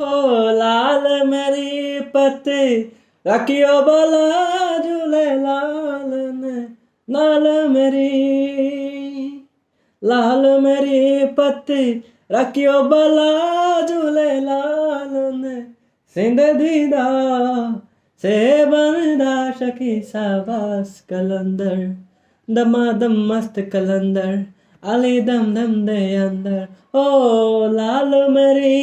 हो लाल मेरी पत्ती रखियो बला झूले लाल ने नाल मेरी लाल मेरी पत्ती रखियो बला झूले लाल ने सिंध दीदा से बनदा शकी साबास कलंदर दमादम मस्त कलंदर अली दम दम दे अंदर ओ लाल मेरी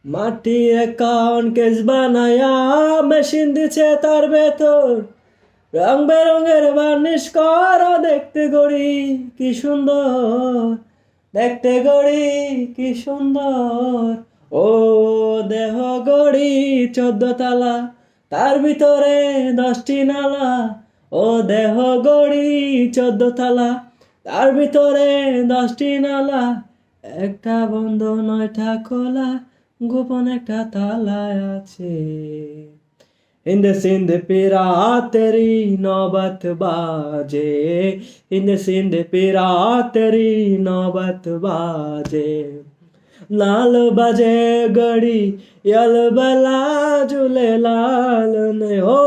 মাটির কান কেস বানায়া মেশিন দিছে তার ভেতর রং বেরঙের বার্নিশ করা দেখতে গড়ি কি সুন্দর দেখতে গড়ি কি সুন্দর ও দেহ গড়ি 14 তালা তার ভিতরে 10টি নালা ও দেহ গড়ি 14 তালা তার ভিতরে 10টি নালা একটা বন্ধ 9টা খোলা গোপন একটা তালা আছে हिंद सिंध पिरा तेरी नौबत बाजे हिंद सिंध पिरा तेरी नौबत बाजे लाल बजे गड़ी यल बला झूले लाल ने हो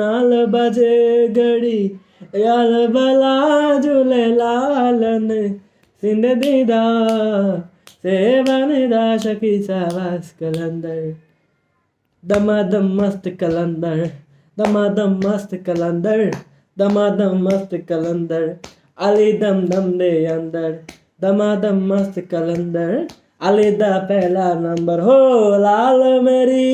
नाल बजे गड़ी यल बला झूले लाल ने सिंध दीदा से बनदा शकी साबास कलंदर दमादम मस्त कलंदर दमादम मस्त कलंदर दमादम मस्त कलंदर अली दम दम दे अंदर दमादम मस्त कलंदर अली दा पहला नंबर हो लाल मेरी